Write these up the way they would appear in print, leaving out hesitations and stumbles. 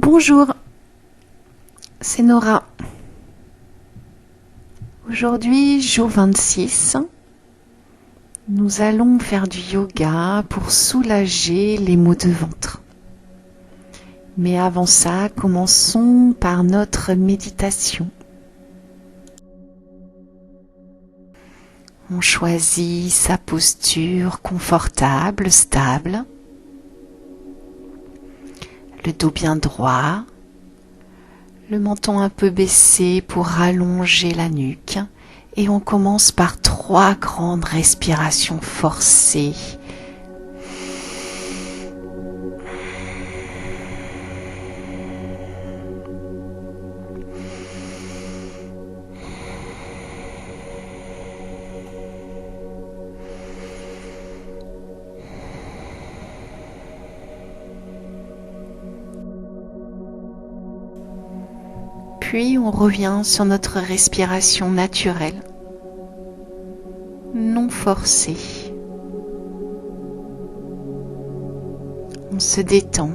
Bonjour, c'est Nora. Aujourd'hui, jour 26, nous allons faire du yoga pour soulager les maux de ventre. Mais avant ça, commençons par notre méditation. On choisit sa posture confortable, stable, le dos bien droit, le menton un peu baissé pour rallonger la nuque. Et on commence par 3 grandes respirations forcées. Puis on revient sur notre respiration naturelle, non forcée. On se détend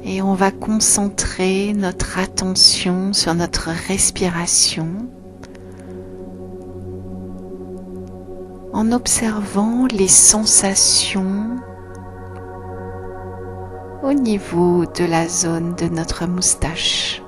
et on va concentrer notre attention sur notre respiration en observant les sensations au niveau de la zone de notre moustache.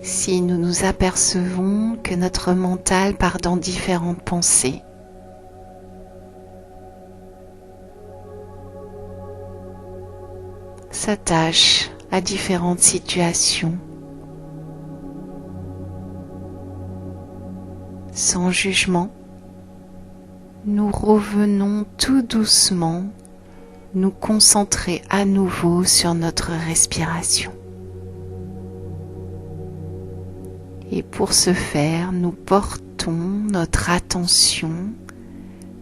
Si nous nous apercevons que notre mental part dans différentes pensées, s'attache à différentes situations, sans jugement, nous revenons tout doucement nous concentrer à nouveau sur notre respiration. Et pour ce faire, nous portons notre attention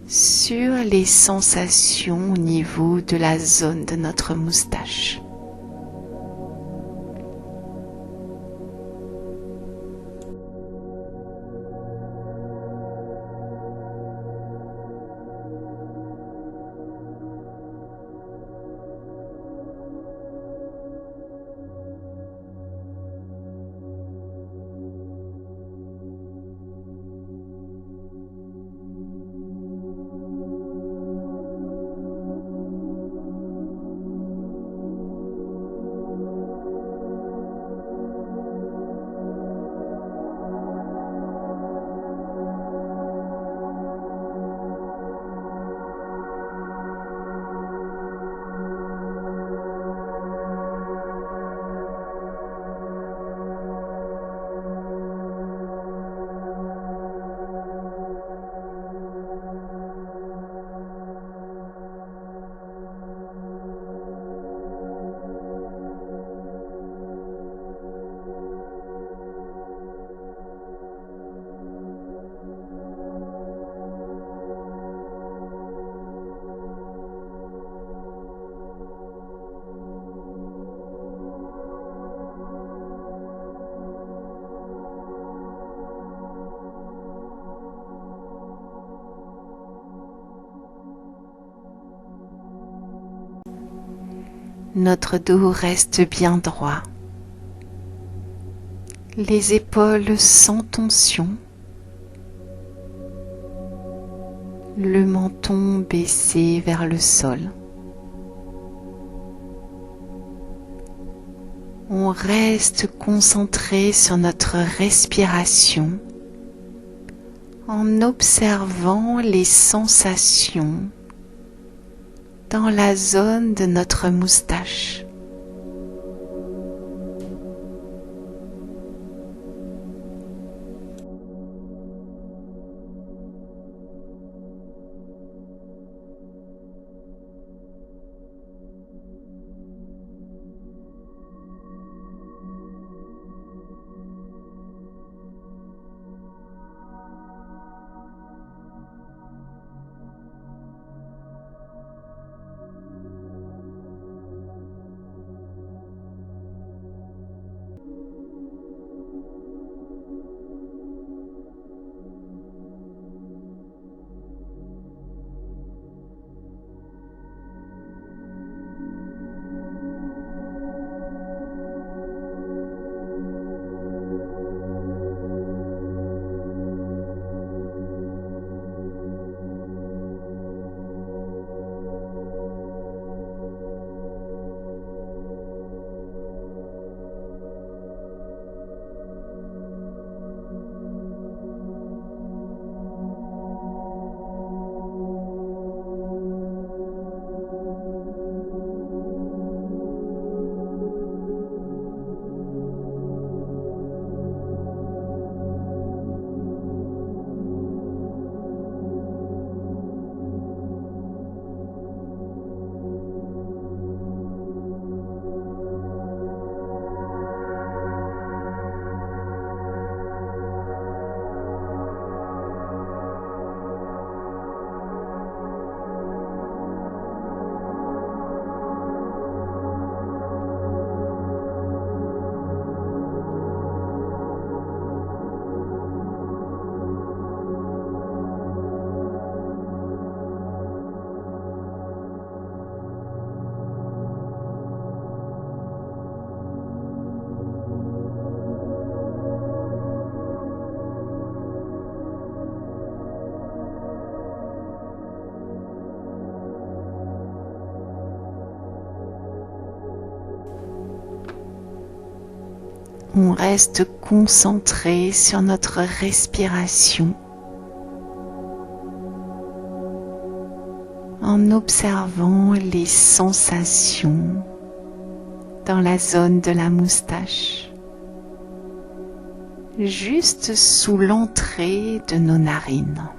sur les sensations au niveau de la zone de notre moustache. Notre dos reste bien droit. Les épaules sans tension. Le menton baissé vers le sol. On reste concentré sur notre respiration en observant les sensations dans la zone de notre moustache. On reste concentré sur notre respiration en observant les sensations dans la zone de la moustache, juste sous l'entrée de nos narines.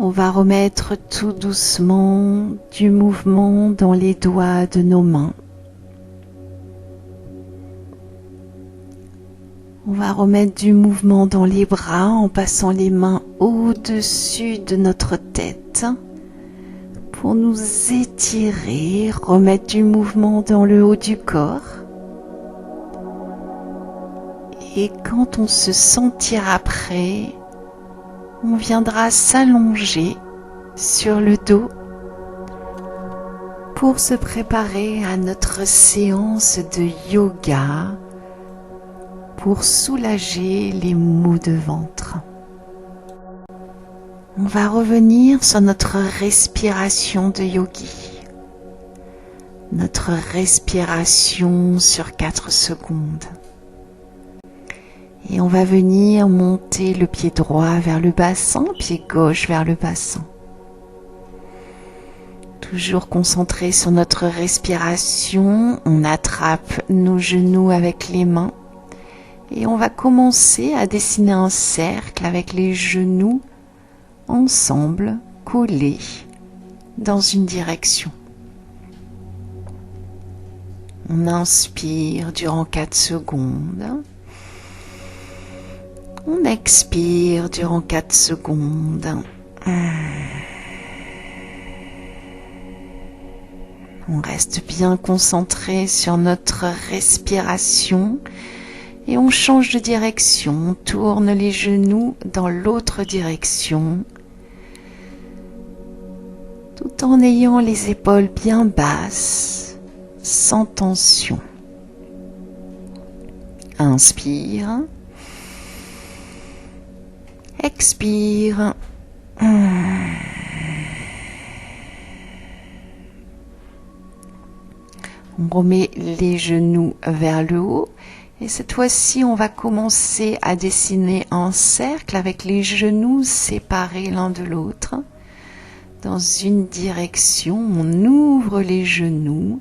On va remettre tout doucement du mouvement dans les doigts de nos mains. On va va remettre du mouvement dans les bras en passant les mains au-dessus de notre tête pour nous étirer, remettre du mouvement dans le haut du corps. Et quand on se sentira prêt, on viendra s'allonger sur le dos pour se préparer à notre séance de yoga pour soulager les maux de ventre. On va revenir sur notre respiration de yogi. Notre respiration sur 4 secondes. Et on va venir monter le pied droit vers le bassin, pied gauche vers le bassin. Toujours concentré sur notre respiration, on attrape nos genoux avec les mains et on va commencer à dessiner un cercle avec les genoux ensemble, collés dans une direction. On inspire durant 4 secondes. On expire durant 4 secondes. On reste bien concentré sur notre respiration et on change de direction. On tourne les genoux dans l'autre direction tout en ayant les épaules bien basses, sans tension. Inspire. Expire. On remet les genoux vers le haut et cette fois-ci on va commencer à dessiner un cercle avec les genoux séparés l'un de l'autre. Dans une direction, on ouvre les genoux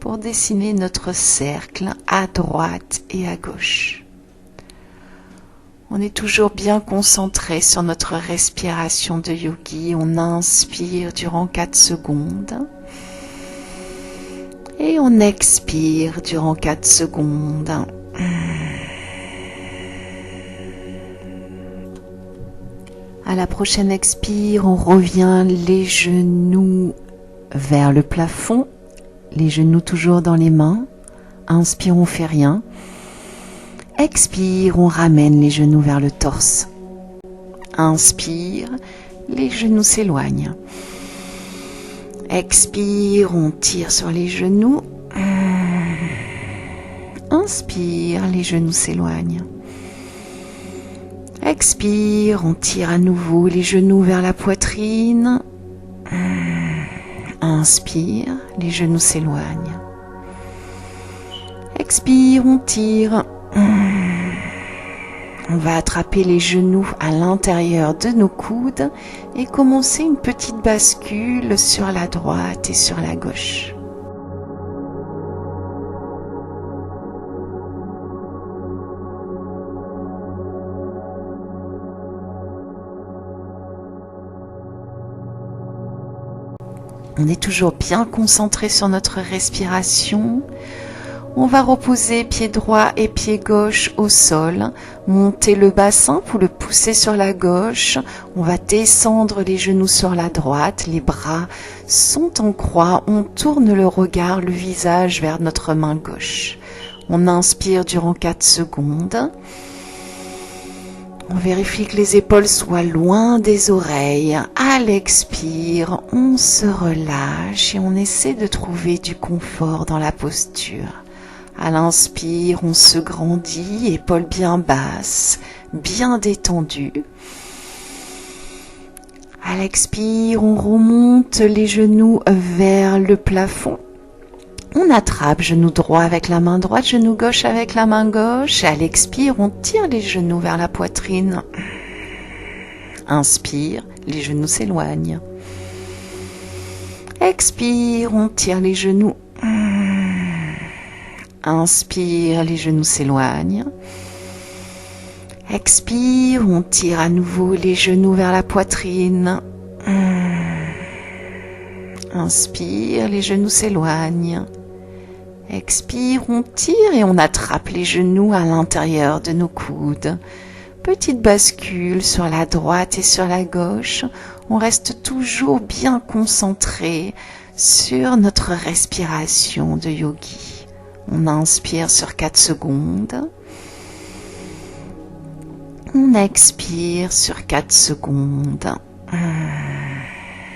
pour dessiner notre cercle à droite et à gauche. On est toujours bien concentré sur notre respiration de yogi. On inspire durant 4 secondes. Et on expire durant 4 secondes. À la prochaine expire, on revient les genoux vers le plafond. Les genoux toujours dans les mains. Inspire, on fait rien. Expire, on ramène les genoux vers le torse. Inspire, les genoux s'éloignent. Expire, on tire sur les genoux. Inspire, les genoux s'éloignent. Expire, on tire à nouveau les genoux vers la poitrine. Inspire, les genoux s'éloignent. Expire, on tire. On va attraper les genoux à l'intérieur de nos coudes et commencer une petite bascule sur la droite et sur la gauche. On est toujours bien concentré sur notre respiration. On va reposer pied droit et pied gauche au sol, monter le bassin pour le pousser sur la gauche. On va descendre les genoux sur la droite, les bras sont en croix. On tourne le regard, le visage vers notre main gauche. On inspire durant 4 secondes. On vérifie que les épaules soient loin des oreilles. À l'expire, on se relâche et on essaie de trouver du confort dans la posture. À l'inspire, on se grandit, épaules bien basses, bien détendues. À l'expire, on remonte les genoux vers le plafond. On attrape genou droit avec la main droite, genou gauche avec la main gauche. Et à l'expire, on tire les genoux vers la poitrine. Inspire, les genoux s'éloignent. Expire, on tire les genoux. Inspire, les genoux s'éloignent. Expire, on tire à nouveau les genoux vers la poitrine. Inspire, les genoux s'éloignent. Expire, on tire et on attrape les genoux à l'intérieur de nos coudes. Petite bascule sur la droite et sur la gauche. On reste toujours bien concentré sur notre respiration de yogi. On inspire sur 4 secondes. On expire sur 4 secondes.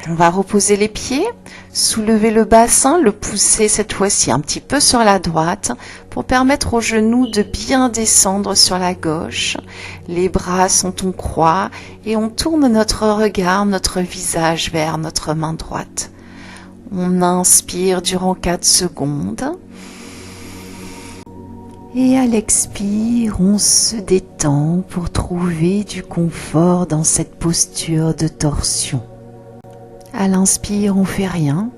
On va reposer les pieds, soulever le bassin, le pousser cette fois-ci un petit peu sur la droite pour permettre aux genoux de bien descendre sur la gauche. Les bras sont en croix et on tourne notre regard, notre visage vers notre main droite. On inspire durant 4 secondes. Et à l'expire, on se détend pour trouver du confort dans cette posture de torsion. À l'inspire, on fait rien.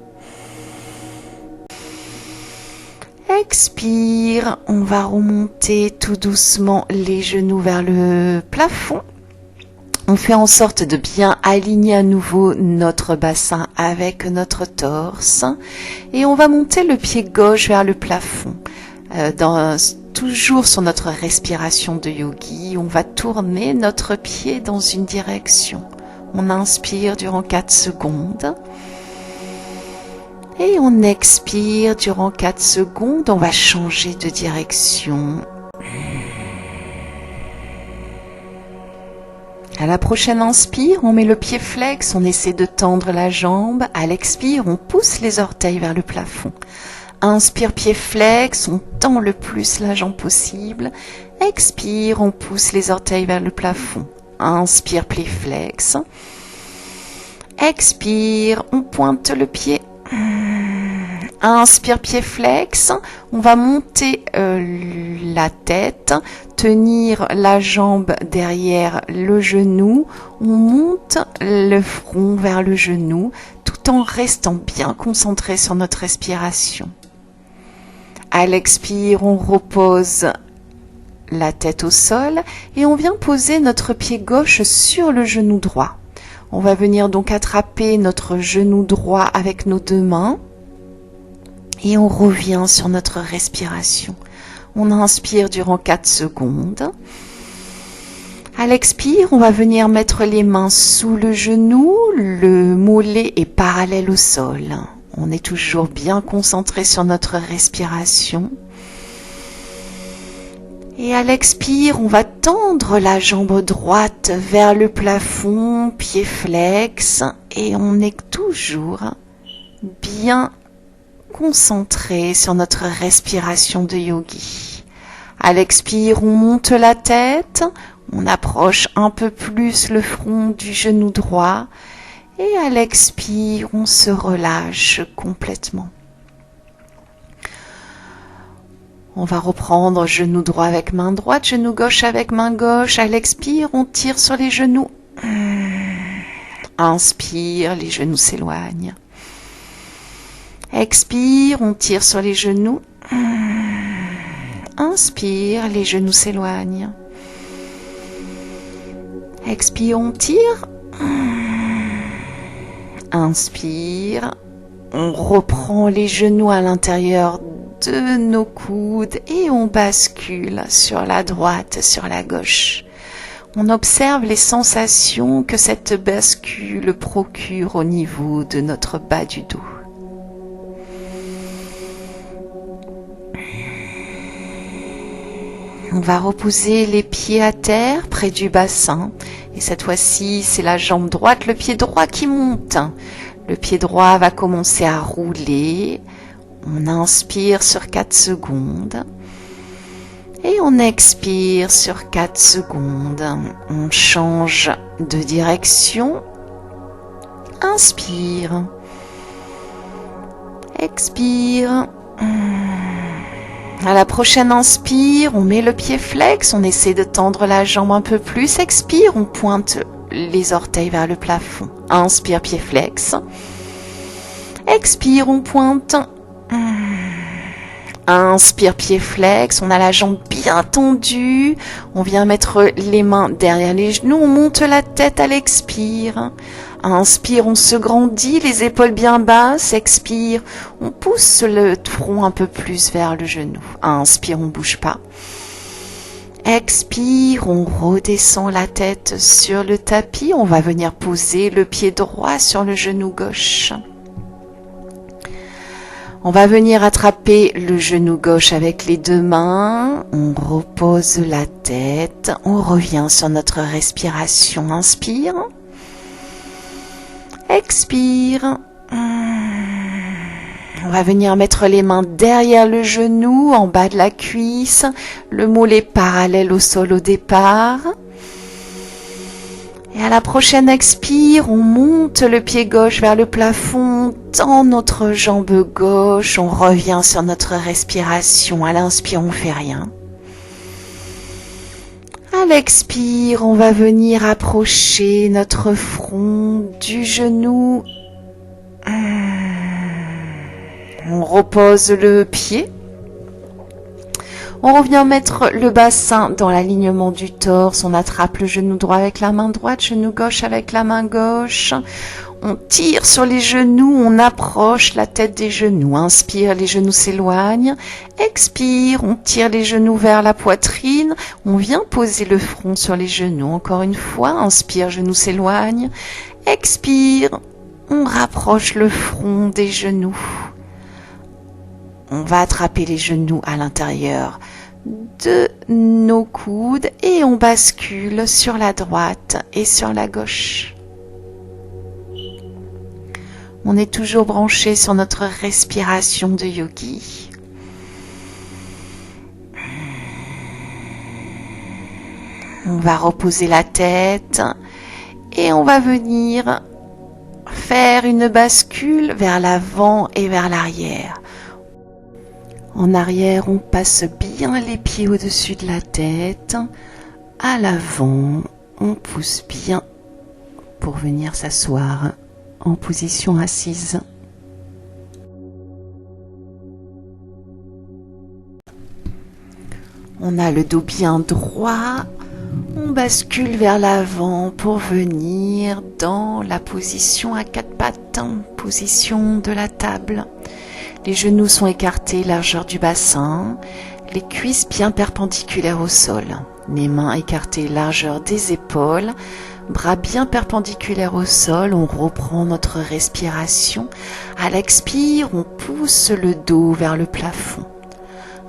Expire, on va remonter tout doucement les genoux vers le plafond. On fait en sorte de bien aligner à nouveau notre bassin avec notre torse. Et on va monter le pied gauche vers le plafond. Toujours sur notre respiration de yogi, on va tourner notre pied dans une direction. On inspire durant 4 secondes. Et on expire durant 4 secondes. On va changer de direction. À la prochaine inspire, on met le pied flex, on essaie de tendre la jambe. À l'expire, on pousse les orteils vers le plafond. Inspire, pied flex, on tend le plus la jambe possible. Expire, on pousse les orteils vers le plafond. Inspire, pied flex. Expire, on pointe le pied. Inspire, pied flex. On va monter la tête, tenir la jambe derrière le genou. On monte le front vers le genou tout en restant bien concentré sur notre respiration. À l'expire, on repose la tête au sol et on vient poser notre pied gauche sur le genou droit. On va venir donc attraper notre genou droit avec nos 2 mains et on revient sur notre respiration. On inspire durant 4 secondes. À l'expire, on va venir mettre les mains sous le genou, le mollet est parallèle au sol. On est toujours bien concentré sur notre respiration. Et à l'expire, on va tendre la jambe droite vers le plafond, pied flex. Et on est toujours bien concentré sur notre respiration de yogi. À l'expire, on monte la tête. On approche un peu plus le front du genou droit. Et à l'expire, on se relâche complètement. On va reprendre genou droit avec main droite, genou gauche avec main gauche. À l'expire, on tire sur les genoux. Inspire, les genoux s'éloignent. Expire, on tire sur les genoux. Inspire, les genoux s'éloignent. Expire, on tire. Inspire, on reprend les genoux à l'intérieur de nos coudes et on bascule sur la droite, sur la gauche. On observe les sensations que cette bascule procure au niveau de notre bas du dos. On va reposer les pieds à terre près du bassin. Et cette fois-ci, c'est la jambe droite, le pied droit qui monte. Le pied droit va commencer à rouler. On inspire sur 4 secondes. Et on expire sur 4 secondes. On change de direction. Inspire. Expire. À la prochaine inspire, on met le pied flex, on essaie de tendre la jambe un peu plus. Expire, on pointe les orteils vers le plafond. Inspire, pied flex. Expire, on pointe. Inspire, pied flex, on a la jambe bien tendue. On vient mettre les mains derrière les genoux, on monte la tête à l'expire. Inspire, on se grandit, les épaules bien basses. Expire, on pousse le front un peu plus vers le genou. Inspire, on bouge pas. Expire, on redescend la tête sur le tapis. On va venir poser le pied droit sur le genou gauche. On va venir attraper le genou gauche avec les deux mains. On repose la tête. On revient sur notre respiration. Inspire. Expire. On va venir mettre les mains derrière le genou, en bas de la cuisse. Le mollet parallèle au sol au départ. Et à la prochaine expire, on monte le pied gauche vers le plafond, on tend notre jambe gauche, on revient sur notre respiration. À l'inspire, on fait rien. À l'expire, on va venir approcher notre front du genou. On repose le pied. On revient mettre le bassin dans l'alignement du torse. On attrape le genou droit avec la main droite, genou gauche avec la main gauche. On tire sur les genoux, on approche la tête des genoux. Inspire, les genoux s'éloignent. Expire, on tire les genoux vers la poitrine. On vient poser le front sur les genoux. Encore une fois, inspire, genoux s'éloignent. Expire, on rapproche le front des genoux. On va attraper les genoux à l'intérieur de nos coudes et on bascule sur la droite et sur la gauche. On est toujours branché sur notre respiration de yogi. On va reposer la tête et on va venir faire une bascule vers l'avant et vers l'arrière. En arrière, on passe bien les pieds au-dessus de la tête. À l'avant, on pousse bien pour venir s'asseoir en position assise. On a le dos bien droit. On bascule vers l'avant pour venir dans la position à quatre pattes, position de la table. Les genoux sont écartés, largeur du bassin, les cuisses bien perpendiculaires au sol, les mains écartées, largeur des épaules, bras bien perpendiculaires au sol. On reprend notre respiration. À l'expire, on pousse le dos vers le plafond.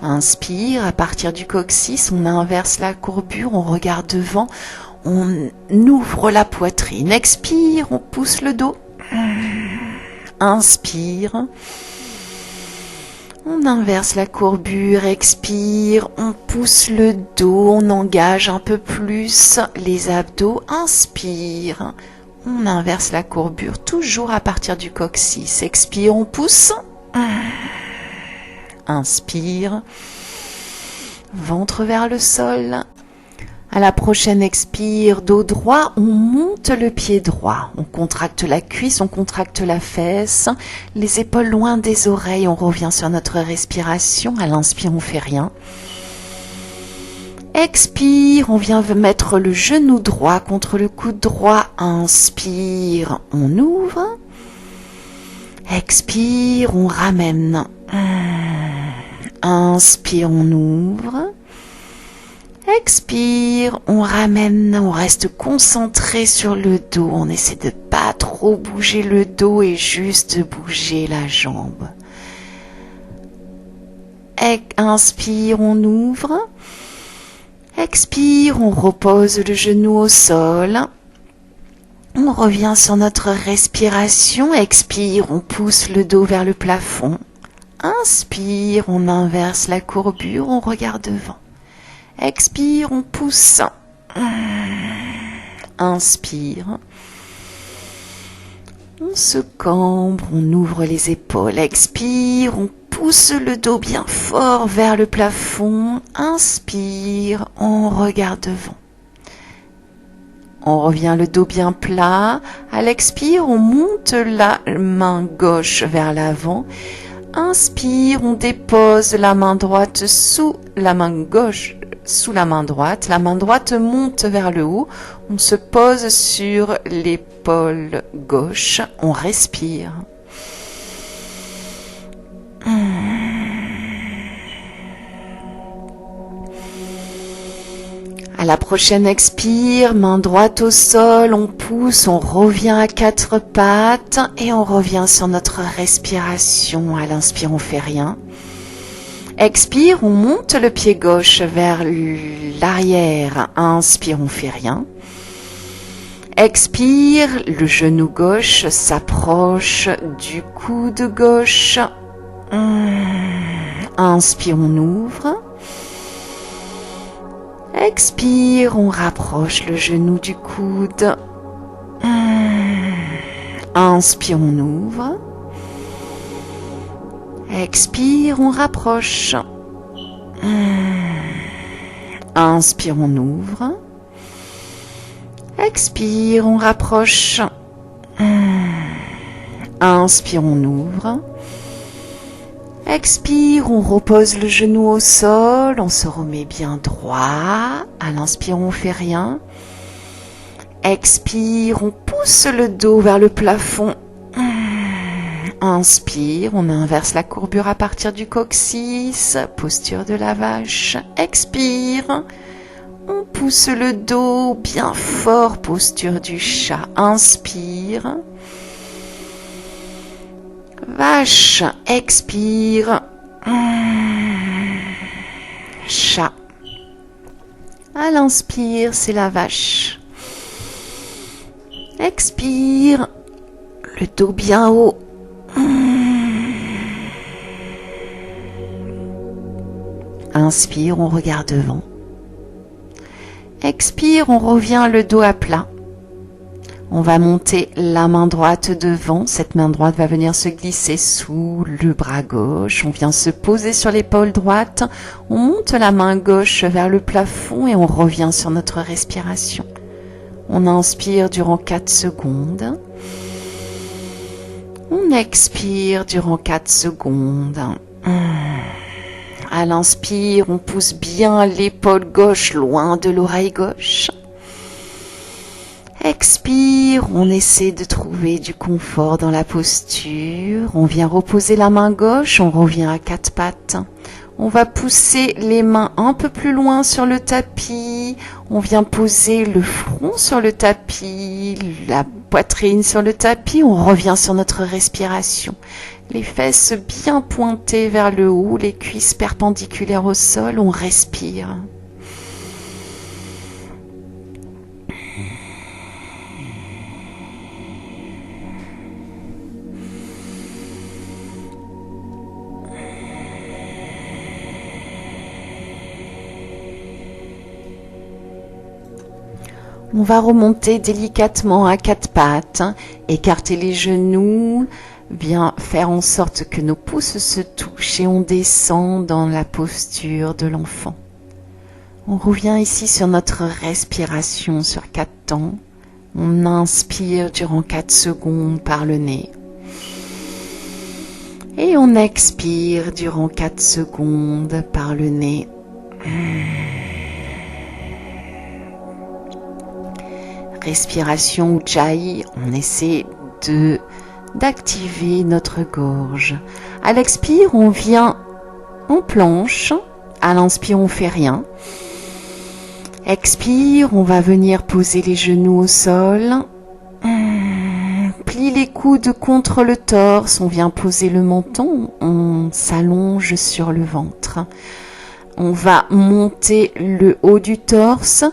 Inspire, à partir du coccyx, on inverse la courbure, on regarde devant, on ouvre la poitrine. Expire, on pousse le dos. Inspire. On inverse la courbure, expire, on pousse le dos, on engage un peu plus les abdos, inspire, on inverse la courbure, toujours à partir du coccyx, expire, on pousse, inspire, ventre vers le sol. À la prochaine expire, dos droit, on monte le pied droit. On contracte la cuisse, on contracte la fesse, les épaules loin des oreilles. On revient sur notre respiration. À l'inspire, on fait rien. Expire, on vient mettre le genou droit contre le coude droit. Inspire, on ouvre. Expire, on ramène. Inspire, on ouvre. Expire, on ramène, on reste concentré sur le dos. On essaie de pas trop bouger le dos et juste bouger la jambe. Inspire, on ouvre. Expire, on repose le genou au sol. On revient sur notre respiration. Expire, on pousse le dos vers le plafond. Inspire, on inverse la courbure, on regarde devant. Expire, on pousse. Inspire. On se cambre, on ouvre les épaules. Expire, on pousse le dos bien fort vers le plafond. Inspire, on regarde devant. On revient le dos bien plat. À l'expire, on monte la main gauche vers l'avant. Inspire, on dépose la main droite sous la main gauche sous la main droite monte vers le haut, on se pose sur l'épaule gauche, on respire. À la prochaine expire, main droite au sol, on pousse, on revient à quatre pattes et on revient sur notre respiration. À l'inspire, on fait rien. Expire, on monte le pied gauche vers l'arrière. Inspire, on fait rien. Expire, le genou gauche s'approche du coude gauche. Inspire, on ouvre. Expire, on rapproche le genou du coude. Inspire, on ouvre. Expire, on rapproche. Inspire, on ouvre. Expire, on rapproche. Inspire, on ouvre. Expire, on repose le genou au sol, on se remet bien droit. À l'inspire, on fait rien. Expire, on pousse le dos vers le plafond. Inspire, on inverse la courbure à partir du coccyx, posture de la vache. Expire, on pousse le dos bien fort, posture du chat. Inspire. Vache, expire. Chat. À l'inspire, c'est la vache. Expire. Le dos bien haut. Inspire, on regarde devant. Expire, on revient le dos à plat. On va monter la main droite devant. Cette main droite va venir se glisser sous le bras gauche. On vient se poser sur l'épaule droite. On monte la main gauche vers le plafond et on revient sur notre respiration. On inspire durant 4 secondes. On expire durant 4 secondes. À l'inspire, on pousse bien l'épaule gauche loin de l'oreille gauche. Expire, on essaie de trouver du confort dans la posture. On vient reposer la main gauche, on revient à 4 pattes. On va pousser les mains un peu plus loin sur le tapis. On vient poser le front sur le tapis, la poitrine sur le tapis. On revient sur notre respiration. Les fesses bien pointées vers le haut, les cuisses perpendiculaires au sol. On respire. On va remonter délicatement à 4 pattes, écarter les genoux, bien faire en sorte que nos pouces se touchent et on descend dans la posture de l'enfant. On revient ici sur notre respiration sur 4 temps. On inspire durant 4 secondes par le nez. Et on expire durant 4 secondes par le nez. Respiration Ujjayi, on essaie d'activer notre gorge. À l'expire, on vient en planche. À l'inspire, on fait rien. Expire, on va venir poser les genoux au sol. Plie les coudes contre le torse. On vient poser le menton. On s'allonge sur le ventre. On va monter le haut du torse.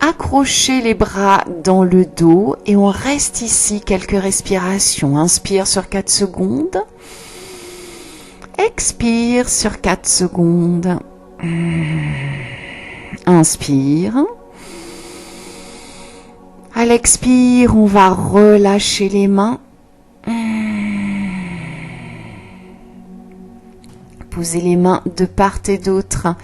Accrocher les bras dans le dos et on reste ici quelques respirations. Inspire sur 4 secondes. Expire sur 4 secondes. Inspire. À l'expire, on va relâcher les mains. Poser les mains de part et d'autre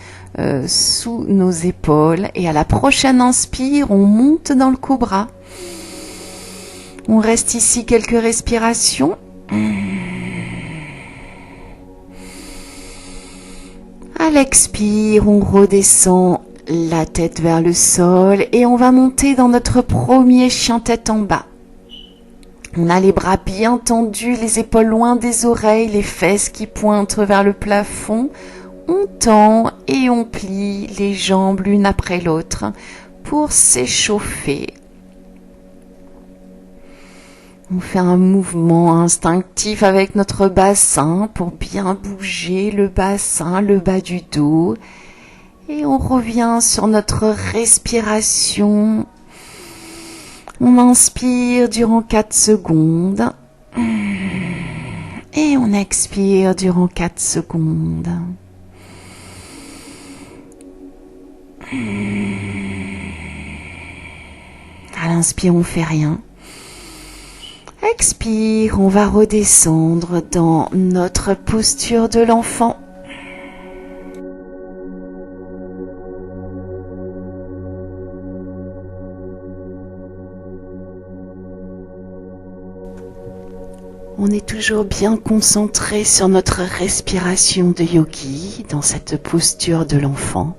sous nos épaules. Et à la prochaine inspire, on monte dans le cobra. On reste ici quelques respirations. À l'expire, on redescend la tête vers le sol et on va monter dans notre premier chien tête en bas. On a les bras bien tendus, les épaules loin des oreilles, les fesses qui pointent vers le plafond. On tend et on plie les jambes l'une après l'autre pour s'échauffer. On fait un mouvement instinctif avec notre bassin pour bien bouger le bassin, le bas du dos. Et on revient sur notre respiration. On inspire durant 4 secondes. Et on expire durant 4 secondes. À l'inspire, on fait rien. Expire, on va redescendre dans notre posture de l'enfant. On est toujours bien concentré sur notre respiration de yogi dans cette posture de l'enfant.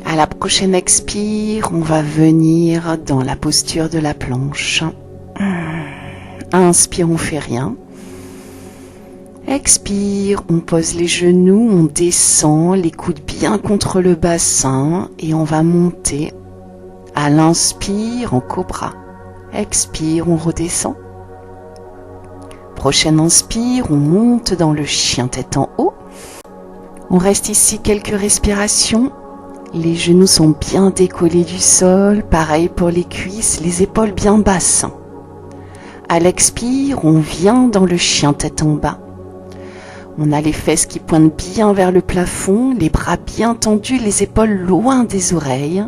À la prochaine expire, on va venir dans la posture de la planche. Inspire, on fait rien. Expire, on pose les genoux, on descend, les coudes bien contre le bassin et on va monter. À l'inspire, en cobra. Expire, on redescend. Prochaine inspire, on monte dans le chien tête en haut. On reste ici quelques respirations. Les genoux sont bien décollés du sol, pareil pour les cuisses, les épaules bien basses. À l'expire, on vient dans le chien tête en bas. On a les fesses qui pointent bien vers le plafond, les bras bien tendus, les épaules loin des oreilles.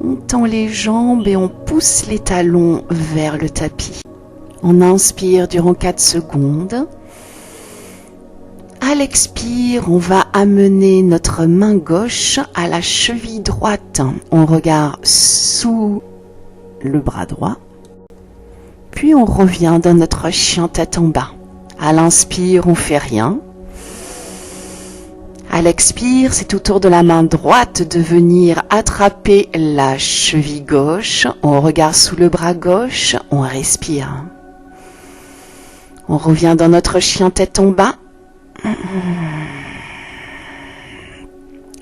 On tend les jambes et on pousse les talons vers le tapis. On inspire durant 4 secondes. À l'expire, on va amener notre main gauche à la cheville droite. On regarde sous le bras droit. Puis on revient dans notre chien tête en bas. À l'inspire, on fait rien. À l'expire, c'est au tour de la main droite de venir attraper la cheville gauche. On regarde sous le bras gauche, on respire. On revient dans notre chien tête en bas.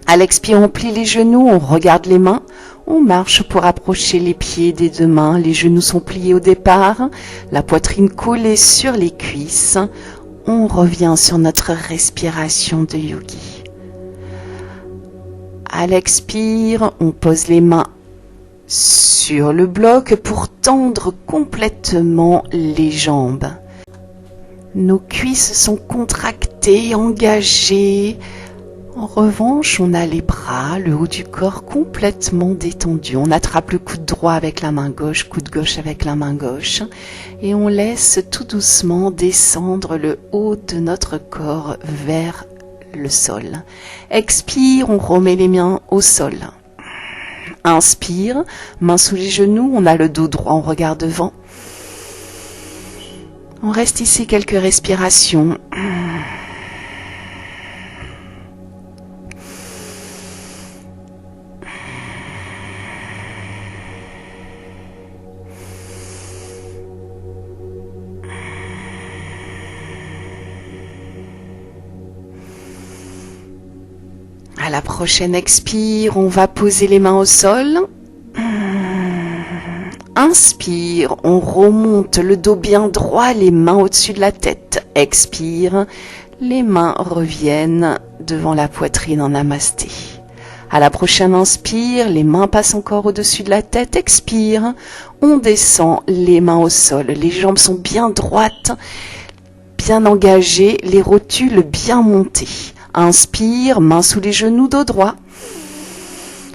À l'expire, on plie les genoux, on regarde les mains. On marche pour approcher les pieds des 2 mains. Les genoux sont pliés au départ, la poitrine collée sur les cuisses. On revient sur notre respiration de yogi. À l'expire, on pose les mains sur le bloc pour tendre complètement les jambes. Nos cuisses sont contractées, engagées. En revanche, on a les bras, le haut du corps complètement détendu. On attrape le coude droit avec la main gauche, coude gauche avec la main gauche. Et on laisse tout doucement descendre le haut de notre corps vers le sol. Expire, on remet les mains au sol. Inspire, main sous les genoux, on a le dos droit, on regarde devant. On reste ici quelques respirations. À la prochaine expire, on va poser les mains au sol. Inspire, on remonte le dos bien droit, les mains au-dessus de la tête. Expire, les mains reviennent devant la poitrine en namasté. À la prochaine inspire, les mains passent encore au-dessus de la tête. Expire, on descend les mains au sol. Les jambes sont bien droites, bien engagées, les rotules bien montées. Inspire, main sous les genoux, dos droit.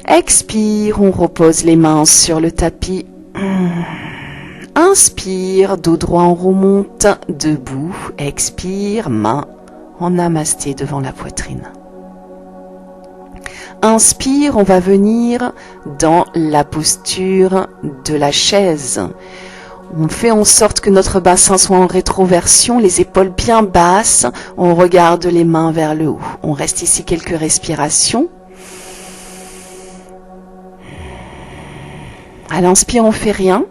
Expire, on repose les mains sur le tapis. Inspire, dos droit, on remonte, debout. Expire, main en namasté devant la poitrine. Inspire, on va venir dans la posture de la chaise. On fait en sorte que notre bassin soit en rétroversion, les épaules bien basses. On regarde les mains vers le haut. On reste ici quelques respirations. À l'inspire, on fait rien.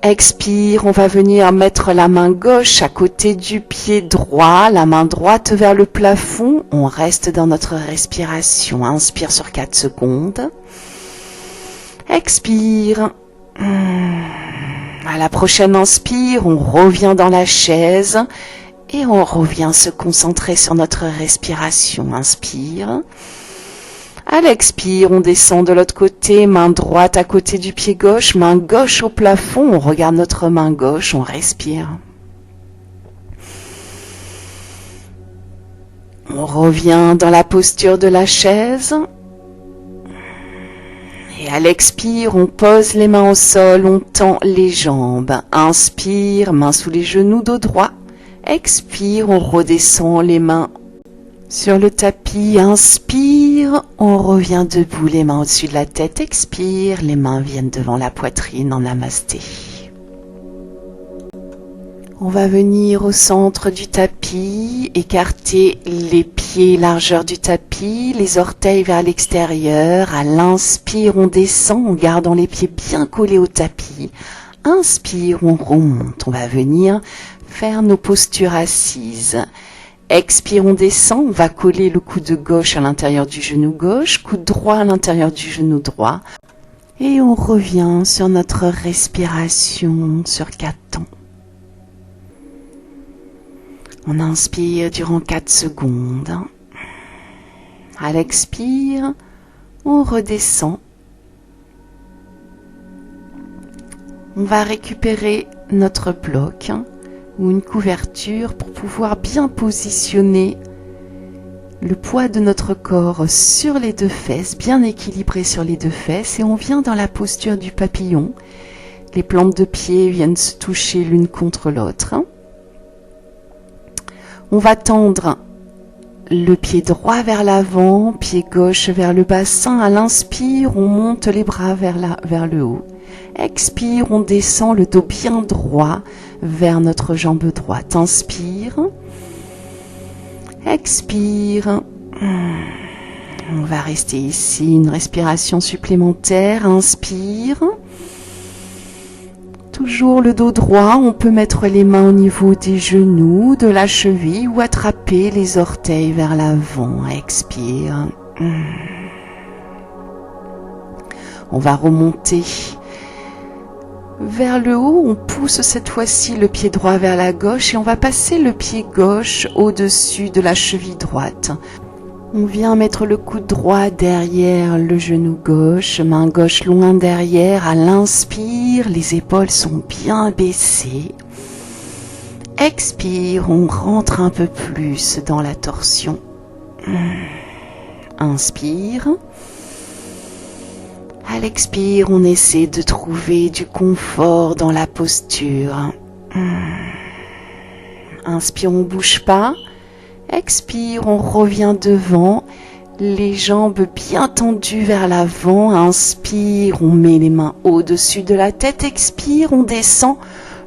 Expire, on va venir mettre la main gauche à côté du pied droit, la main droite vers le plafond. On reste dans notre respiration. Inspire sur 4 secondes. Expire. À la prochaine inspire, on revient dans la chaise et on revient se concentrer sur notre respiration. Inspire. À l'expire, on descend de l'autre côté, main droite à côté du pied gauche, main gauche au plafond, on regarde notre main gauche, on respire. On revient dans la posture de la chaise. Et à l'expire, on pose les mains au sol, on tend les jambes. Inspire, main sous les genoux, dos droit. Expire, on redescend les mains sur le tapis. Inspire, on revient debout, les mains au-dessus de la tête. Expire, les mains viennent devant la poitrine en namasté. On va venir au centre du tapis, écarter les pieds largeur du tapis, les orteils vers l'extérieur. À l'inspire, on descend en gardant les pieds bien collés au tapis. Inspire, on remonte. On va venir faire nos postures assises. Expire, on descend. On va coller le coude gauche à l'intérieur du genou gauche, coude droit à l'intérieur du genou droit. Et on revient sur notre respiration sur 4 temps. On inspire durant 4 secondes. À l'expire, on redescend. On va récupérer notre bloc ou une couverture pour pouvoir bien positionner le poids de notre corps sur les 2 fesses, bien équilibré sur les 2 fesses. Et on vient dans la posture du papillon. Les plantes de pied viennent se toucher l'une contre l'autre. On va tendre le pied droit vers l'avant, pied gauche vers le bassin. À l'inspire, on monte les bras vers le haut. Expire, on descend le dos bien droit vers notre jambe droite. Inspire. Expire. On va rester ici, une respiration supplémentaire. Inspire. Toujours le dos droit, on peut mettre les mains au niveau des genoux, de la cheville ou attraper les orteils vers l'avant. Expire. On va remonter vers le haut. On pousse cette fois-ci le pied droit vers la gauche et on va passer le pied gauche au-dessus de la cheville droite. On vient mettre le coude droit derrière le genou gauche, main gauche loin derrière. À l'inspire, les épaules sont bien baissées. Expire, on rentre un peu plus dans la torsion. Inspire. À l'expire, on essaie de trouver du confort dans la posture. Inspire, on ne bouge pas. Expire, on revient devant, les jambes bien tendues vers l'avant. Inspire, on met les mains au-dessus de la tête. Expire, on descend,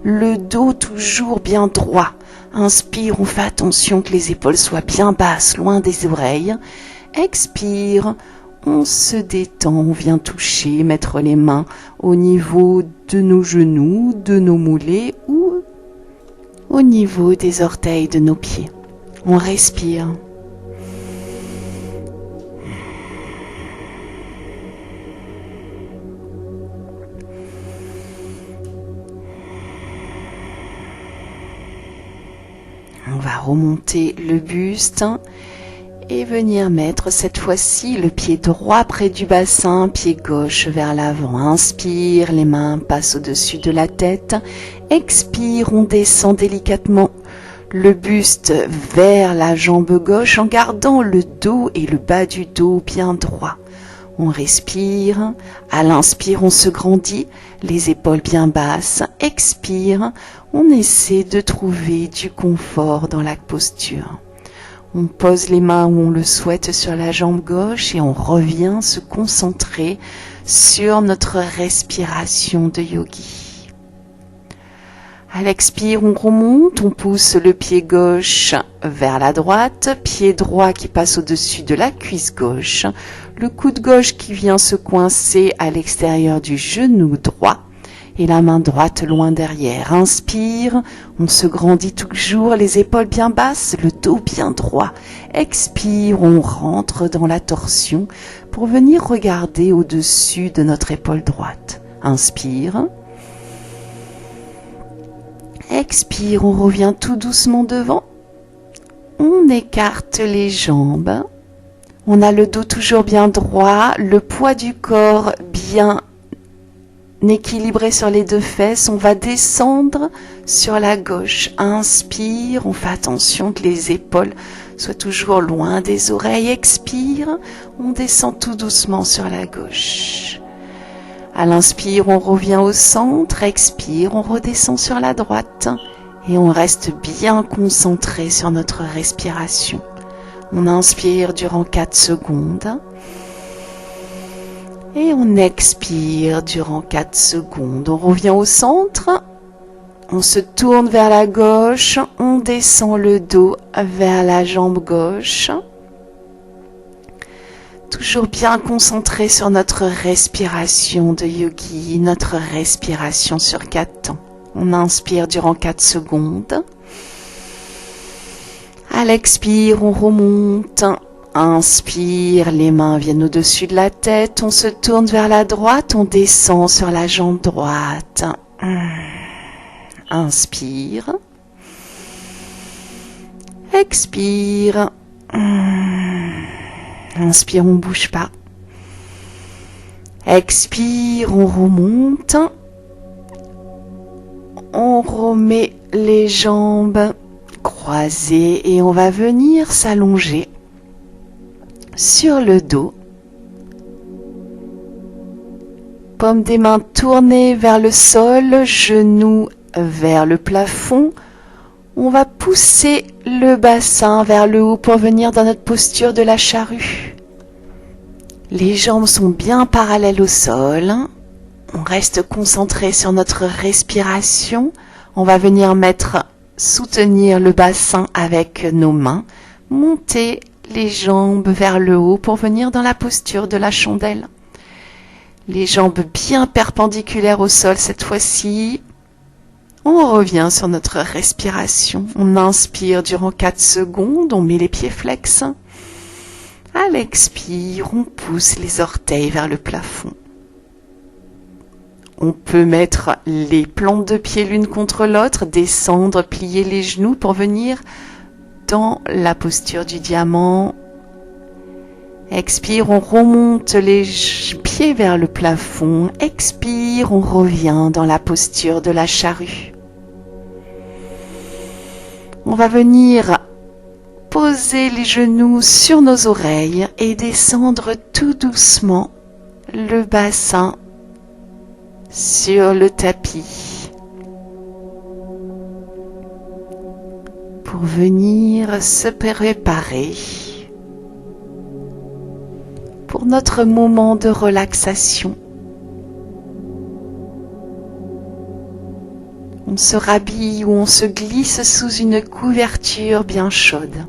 le dos toujours bien droit. Inspire, on fait attention que les épaules soient bien basses, loin des oreilles. Expire, on se détend, on vient toucher, mettre les mains au niveau de nos genoux, de nos mollets ou au niveau des orteils de nos pieds. On respire. On va remonter le buste et venir mettre cette fois-ci le pied droit près du bassin, pied gauche vers l'avant. Inspire, les mains passent au-dessus de la tête. Expire, on descend délicatement le buste vers la jambe gauche en gardant le dos et le bas du dos bien droit. On respire. À l'inspire, on se grandit, les épaules bien basses. Expire, on essaie de trouver du confort dans la posture. On pose les mains où on le souhaite sur la jambe gauche et on revient se concentrer sur notre respiration de yogi. À l'expire, on remonte, on pousse le pied gauche vers la droite, pied droit qui passe au-dessus de la cuisse gauche, le coude gauche qui vient se coincer à l'extérieur du genou droit et la main droite loin derrière. Inspire, on se grandit toujours, les épaules bien basses, le dos bien droit. Expire, on rentre dans la torsion pour venir regarder au-dessus de notre épaule droite. Inspire. Expire, on revient tout doucement devant. On écarte les jambes. On a le dos toujours bien droit, le poids du corps bien équilibré sur les deux fesses. On va descendre sur la gauche. Inspire, on fait attention que les épaules soient toujours loin des oreilles. Expire, on descend tout doucement sur la gauche. À l'inspire, on revient au centre. Expire, on redescend sur la droite. Et on reste bien concentré sur notre respiration. On inspire durant 4 secondes. Et on expire durant 4 secondes. On revient au centre. On se tourne vers la gauche. On descend le dos vers la jambe gauche. Toujours bien concentré sur notre respiration de yogi, notre respiration sur 4 temps. On inspire durant 4 secondes. À l'expire, on remonte. Inspire, les mains viennent au-dessus de la tête. On se tourne vers la droite. On descend sur la jambe droite. Inspire. Expire. Inspire, on ne bouge pas. Expire, on remonte. On remet les jambes croisées et on va venir s'allonger sur le dos. Paume des mains tournées vers le sol, genoux vers le plafond. On va pousser le bassin vers le haut pour venir dans notre posture de la charrue. Les jambes sont bien parallèles au sol. On reste concentré sur notre respiration. On va venir soutenir le bassin avec nos mains. Monter les jambes vers le haut pour venir dans la posture de la chandelle. Les jambes bien perpendiculaires au sol cette fois-ci. On revient sur notre respiration. On inspire durant 4 secondes. On met les pieds flex. À l'expire, on pousse les orteils vers le plafond. On peut mettre les plantes de pied l'une contre l'autre, descendre, plier les genoux pour venir dans la posture du diamant. Expire, on remonte les pieds vers le plafond. Expire, on revient dans la posture de la charrue. On va venir poser les genoux sur nos oreilles et descendre tout doucement le bassin sur le tapis pour venir se préparer pour notre moment de relaxation. On se rhabille ou on se glisse sous une couverture bien chaude.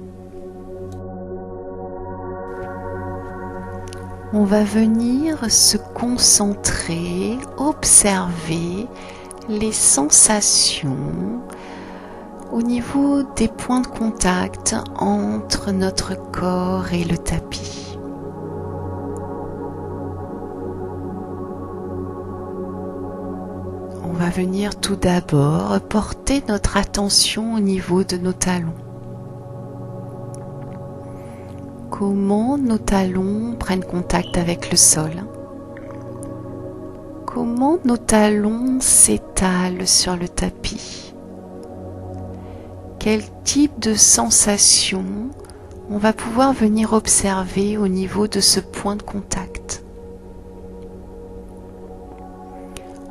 On va venir se concentrer, observer les sensations au niveau des points de contact entre notre corps et le tapis. On va venir tout d'abord porter notre attention au niveau de nos talons. Comment nos talons prennent contact avec le sol? Comment nos talons s'étalent sur le tapis? Quel type de sensation on va pouvoir venir observer au niveau de ce point de contact?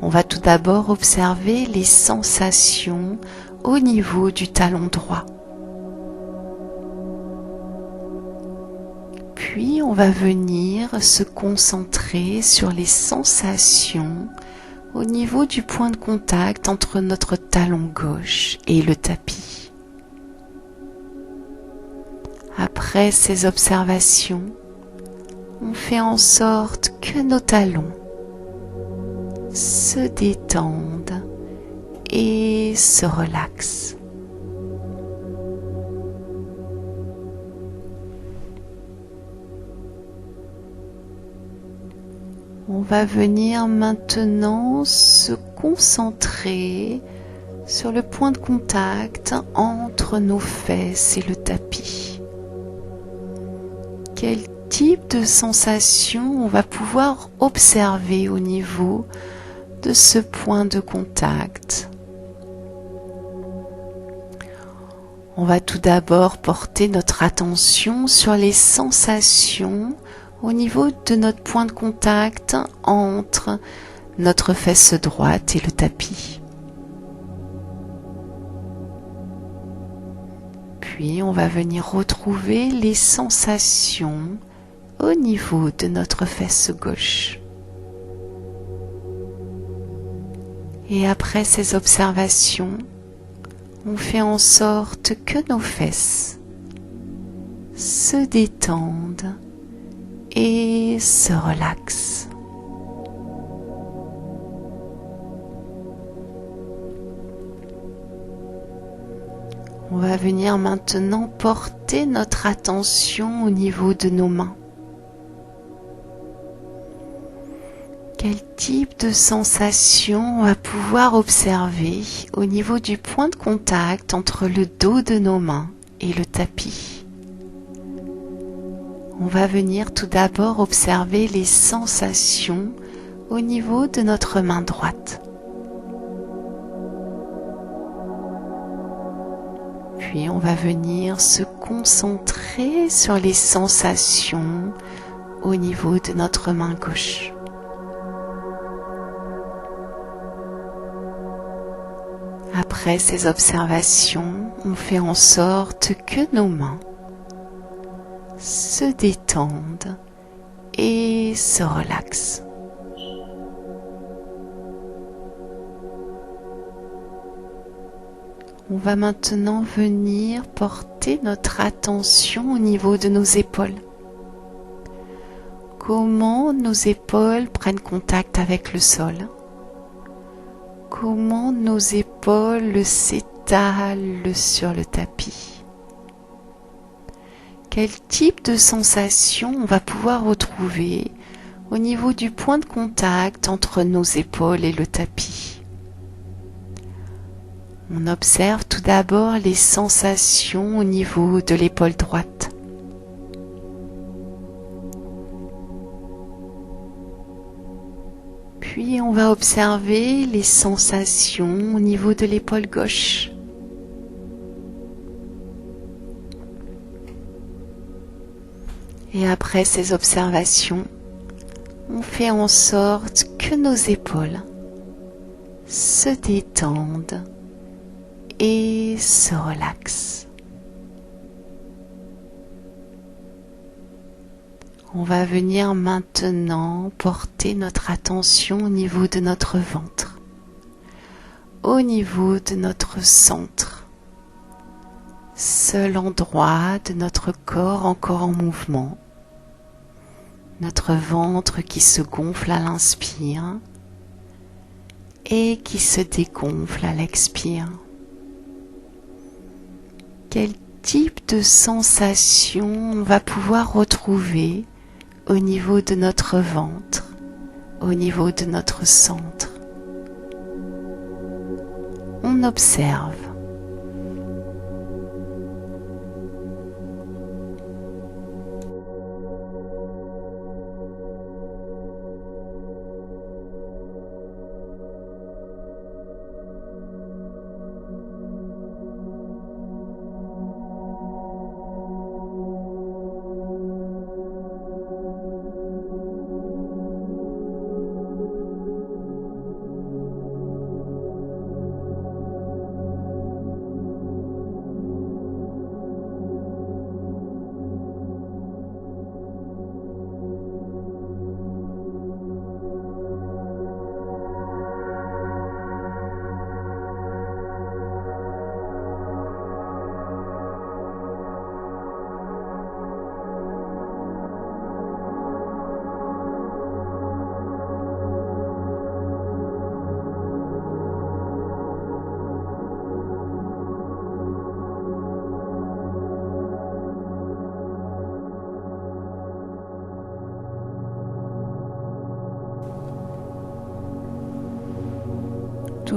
On va tout d'abord observer les sensations au niveau du talon droit. Puis on va venir se concentrer sur les sensations au niveau du point de contact entre notre talon gauche et le tapis. Après ces observations, on fait en sorte que nos talons se détendent et se relaxent. On va venir maintenant se concentrer sur le point de contact entre nos fesses et le tapis. Quel type de sensation on va pouvoir observer au niveau de ce point de contact? On va tout d'abord porter notre attention sur les sensations au niveau de notre point de contact entre notre fesse droite et le tapis. Puis on va venir retrouver les sensations au niveau de notre fesse gauche. Et après ces observations, on fait en sorte que nos fesses se détendent et se relaxent. On va venir maintenant porter notre attention au niveau de nos mains. Quel type de sensation on va pouvoir observer au niveau du point de contact entre le dos de nos mains et le tapis? On va venir tout d'abord observer les sensations au niveau de notre main droite. Puis on va venir se concentrer sur les sensations au niveau de notre main gauche. Après ces observations, on fait en sorte que nos mains se détendent et se relaxent. On va maintenant venir porter notre attention au niveau de nos épaules. Comment nos épaules prennent contact avec le sol? Comment nos épaules s'étalent sur le tapis? Quel type de sensation on va pouvoir retrouver au niveau du point de contact entre nos épaules et le tapis? On observe tout d'abord les sensations au niveau de l'épaule droite. Puis on va observer les sensations au niveau de l'épaule gauche. Et après ces observations, on fait en sorte que nos épaules se détendent et se relaxent. On va venir maintenant porter notre attention au niveau de notre ventre, au niveau de notre centre, seul endroit de notre corps encore en mouvement. Notre ventre qui se gonfle à l'inspire et qui se dégonfle à l'expire. Quel type de sensation on va pouvoir retrouver au niveau de notre ventre, au niveau de notre centre? On observe.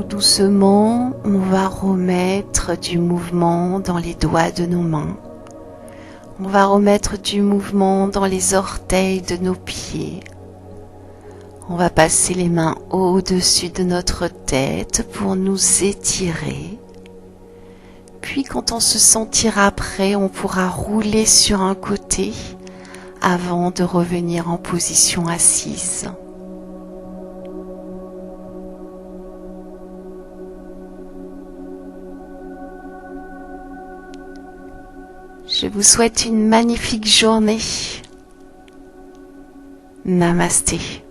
doucement, on va remettre du mouvement dans les doigts de nos mains. On va remettre du mouvement dans les orteils de nos pieds. On va passer les mains au-dessus de notre tête pour nous étirer. Puis quand on se sentira prêt, on pourra rouler sur un côté avant de revenir en position assise. Je vous souhaite une magnifique journée. Namasté.